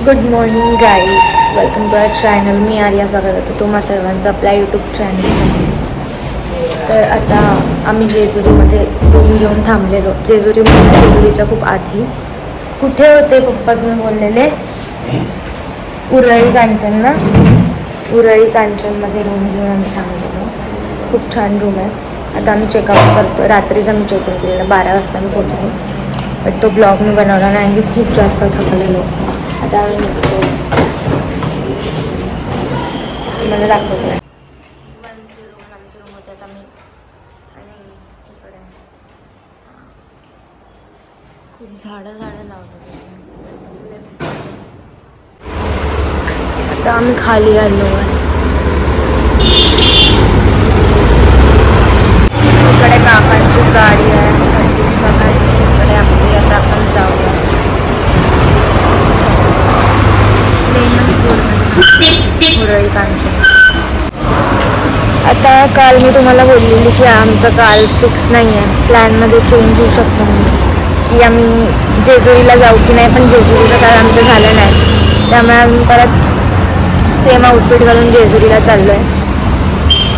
Good morning guys, welcome to our channel. मी आर्या स्वागत होतं तुम्हा सर्वांचं आपल्या यूट्यूब चॅनलमध्ये. तर आता आम्ही जेजुरीमध्ये रूम घेऊन थांबलेलो. जेजुरीच्या खूप आधी कुठे होते पप्पा तुम्ही बोललेले? उरळी कांचन ना. उरळी कांचनमध्ये रूम घेऊन आम्ही थांबलेलो. खूप छान रूम आहे. आता आम्ही चेकआउट करतो. रात्रीच आम्ही चेकआउट केलेलं, 12 वाजता आम्ही पोहोचलो. बट तो ब्लॉग मी बनवला नाही की खूप जास्त थकलेलो. आता आम्ही निघतो. मला दाखवतो. आमचं रूम होते आता मी आणि इकडे खूप झाडं लावलेली. आता आम्ही खाली आलो आहे. इकडे काकांची गाडी आहे. इकडे आपली. आता आपण जाऊया. उरळी कांचन. आता काल मी तुम्हाला बोललेली की आमचं काल फिक्स नाही आहे, प्लॅनमध्ये चेंज होऊ शकतो की आम्ही जेजुरीला जाऊ की नाही. पण जेजुरीचं काल आमचं झालं नाही, त्यामुळे आम्ही परत सेम आउटफिट घालून जेजुरीला चाललो आहे.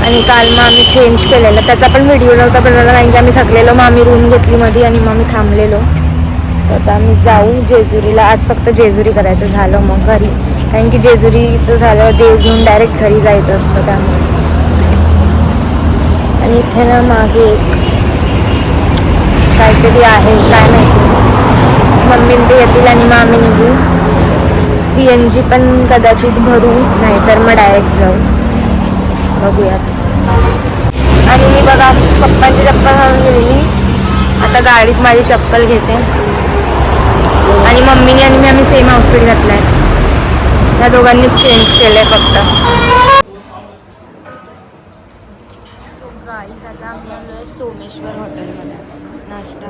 आणि काल मग आम्ही चेंज केलेलं, त्याचा पण व्हिडिओ नव्हता बनवला नाही की आम्ही थकलेलो. मग आम्ही रूम घेतली मध्ये आणि मग आम्ही थांबलेलो. सो आता आम्ही जाऊ जेजुरीला. आज फक्त जेजुरी करायचं झालं मग घरी, कारण की जेजुरीचं झालं देव घेऊन डायरेक्ट घरी जायचं असतं त्यामुळे. आणि इथे ना मागे एक काहीतरी आहे, काय माहिती. मम्मी ते येतील आणि मग आम्ही निघू. CNG पण कदाचित भरू, नाहीतर मग डायरेक्ट जाऊ. बघूयात. आणि मी बघा पप्पांची चप्पल घालून गेलेली. आता गाडीत माझी चप्पल घेते. आणि मम्मीने आणि आम्ही सेम आउटफिट घातला आहे. त्या दोघांनीच चेंज केलं आहे फक्त. सो गाईज, आता आम्ही आलो आहे सोमेश्वर हॉटेलमध्ये नाश्ता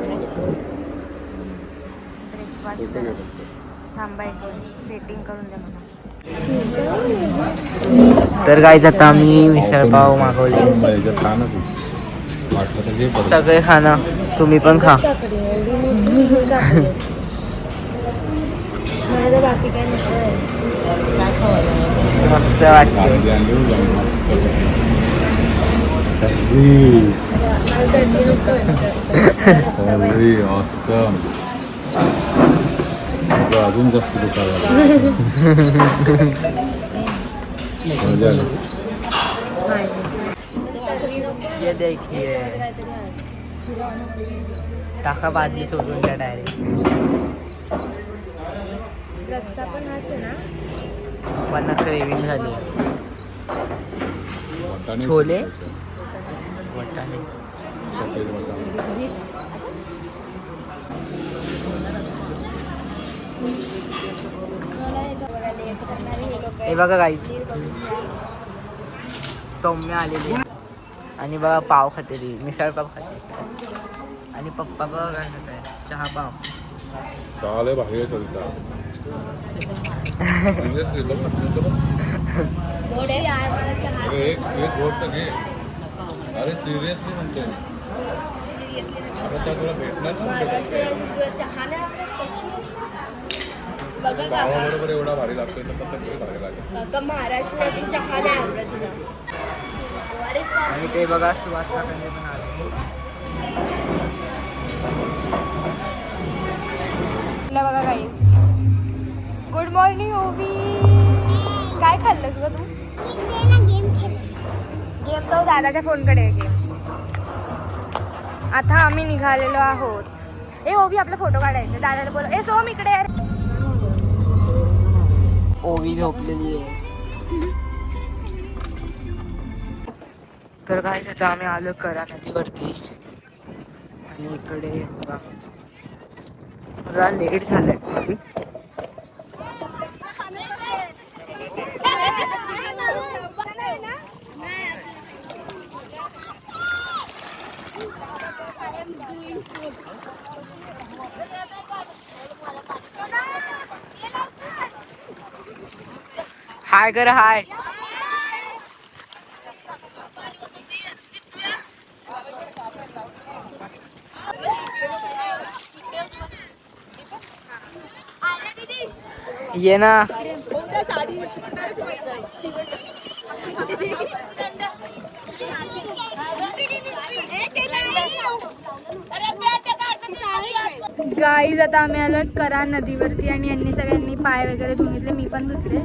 ब्रेकफास्ट करायला. थांबा एक सेटिंग करून द्या मला. तर गाईज आता आम्ही मिसळपाव मागवले. सगळे खाना, तुम्ही पण खा. बाकी काय मस्त वाटते. अजून जास्त ये देखिए, टाका बादली सोडून द्या डायरेक्ट. रस्ता पण हाच आहे ना. पण क्रेविंग झाली. छोले वाटाणे. हे बघा गाईज, सौम्य आलेली आणि बघा पाव खाते ती, मिसळ पाव खाते. आणि पप्पा बघा काय खात आहे, चहा पाव. चाले बाहेर चलता. एक गोष्ट घे. अरे सिरियसली म्हणतो. आता तुला भेटणार बरोबर एवढा भारी लागतोय तर भारी लागेल. महाराष्ट्रातील चहा नाही आवडत तुला. आणि ते बघा सुवास काकांनी पण आले. बघा गाईस, गुड मॉर्निंग ओवी. काय खाल्लंस ग तू? गेम तो दादाच्या फोनकडे आहे गेम. आता आम्ही निघालेलो आहोत. ए ओवी, आपला फोटो काढायचा. दादाला बोल, ए सोम इकडे यार. ओवी झोपलेली आहे. तर काय त्याचं आम्ही आलो करा नदीवरती. आणि इकडे मला लेट झालं ॲक्च्युली. हाय कर हाय. ये ना. गाईज आता आम्ही आलो करा नदीवरती आणि यांनी सगळ्यांनी पाय वगैरे धुवून घेतले, मी पण धुतले.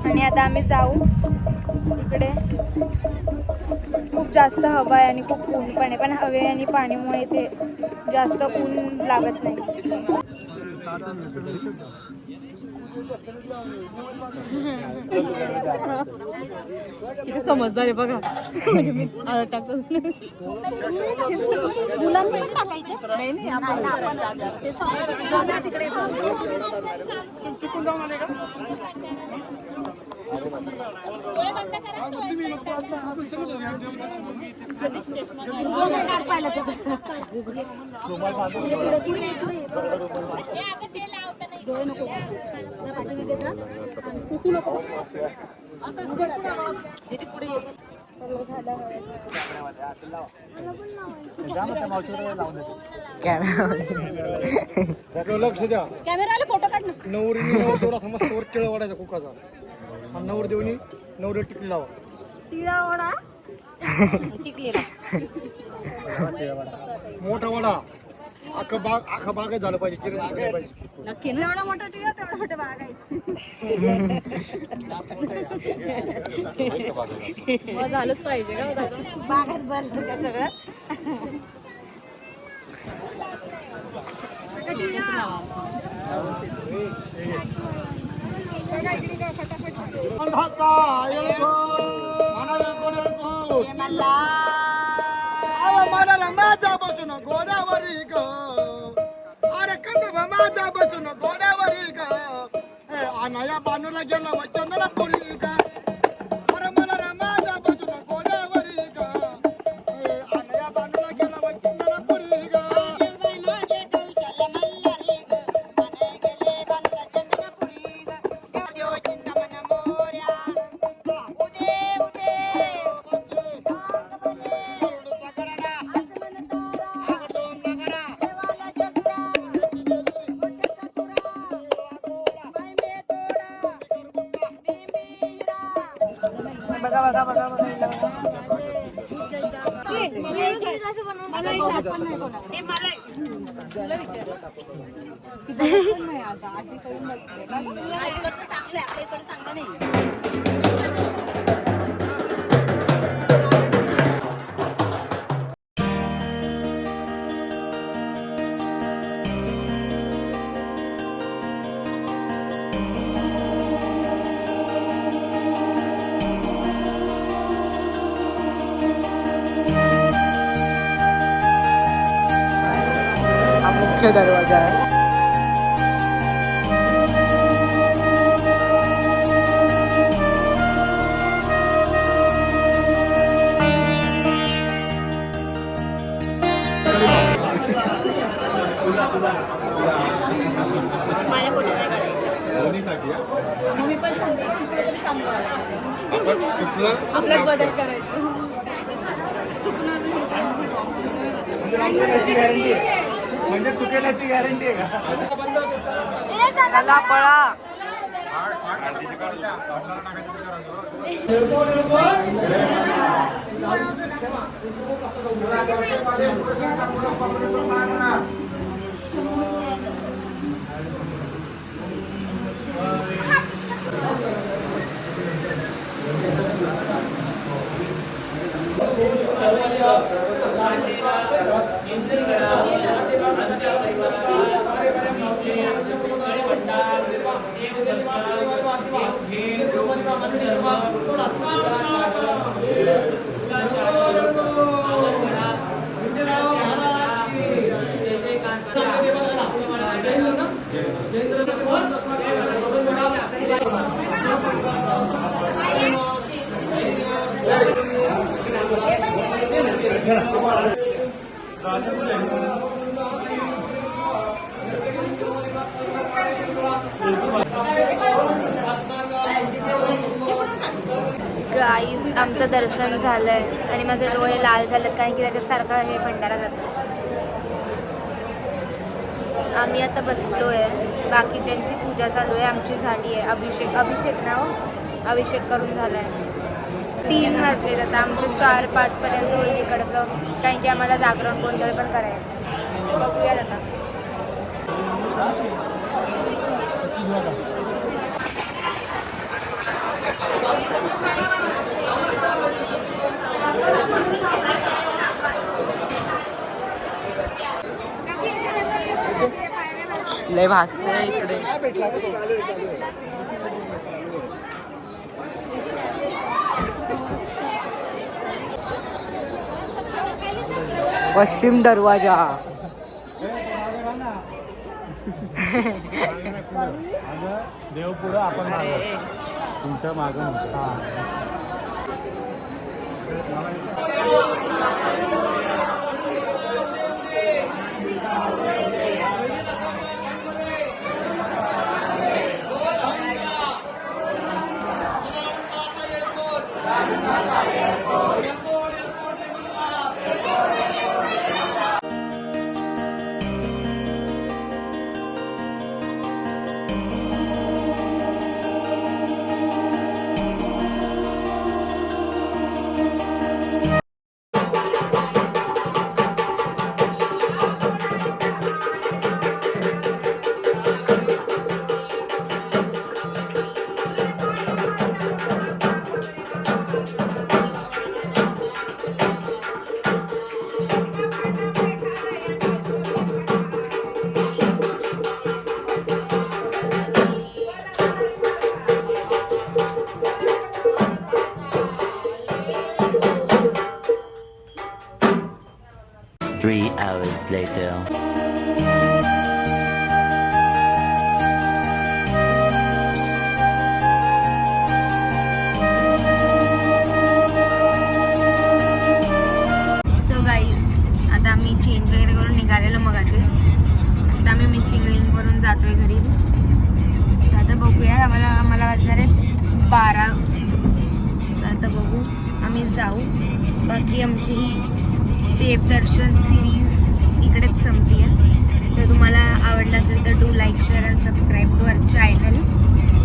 आणि आता आम्ही जाऊ इकडे. खूप जास्त हवा आहे आणि खूप ऊन पण आहे, पण हवे आणि पाण्यामुळे इथे जास्त ऊन लागत नाही. किती समजदार आहे बघा. मुलांना पण टाकायचे नाही नाही आपण ते जाऊया तिकडे. कॅमेराला फोटो काढ. नवरीने समज केळ वाढायचा कुकाचा आणि नवर देऊनी नवरी टिकली लावा. तिळा वडा टिकली मोठा वडा आखा बागच झालं पाहिजे, चिरण झालं पाहिजे. नक्की ना. एवढा मोठा टिळा तेवढा मोठा बाग आहे. मग झालंच पाहिजे का बागात भरलं का सगळं. माझा बसून गोदावरी ग, अरे कंद माझा बसून गोदावरी ग, अनाया बानूला गेला चंद्रपुरी ग. अरे मला माझा बसून गोदावरी ग, अनाया बानूला गेला चंद्रपुरी ग. बघा बघा बघा बघा. मुख्य दरवाजा आहे. माझ्या फोटो नाही काढायचे. दोन्हीसाठी आहे. मग मी पण सांगते कुठेतरी चांगलं आपण चुकलं आपल्यात बदल करायचं. चुकणार म्हणजे चुकेल्याची गॅरंटी आहे का? चला पळा. गाईज आमचं दर्शन झालंय आणि माझे डोळे लाल झालेत कारण की त्याच्यात सारखं हे भंडारा जातं. आम्ही आता बसलो आहे, बाकीच्यांची पूजा चालू आहे, आमची झाली आहे. अभिषेक ना हो, अभिषेक करून झाला आहे. 3 वाजलेत आता, आमचं 4-5 पर्यंत होईल इकडचं, कारण की आम्हाला जागरण गोंधळ पण करायचं. बघूयात आता. लय भासतोय इकडे. पश्चिम दरवाजा. देव पुढं आपण तुमच्या मागं. Three hours later. So guys, आता आम्ही चेंज वगैरे करून निघालेलो मगाशीच. आता आम्ही मिसिंग लिंकवरून जातोय घरी. तर आता बघूया, आम्हाला वाजणार आहेत 12. तर आता बघू, आम्ही जाऊ. बाकी आमची ही देवदर्शन सिरीज इकडेच संपली आहे. तर तुम्हाला आवडलं असेल तर do like, share and subscribe to our channel.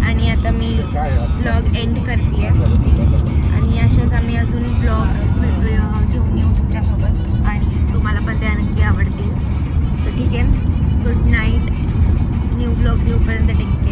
आणि आता मी ब्लॉग एंड करते आहे. आणि अशाच आम्ही अजून ब्लॉग्स घेऊन येऊ तुमच्यासोबत, आणि तुम्हाला पण त्या नक्की आवडतील. सो ठीक आहे, गुड नाईट. न्यू ब्लॉग्स येऊपर्यंत टेक केअर.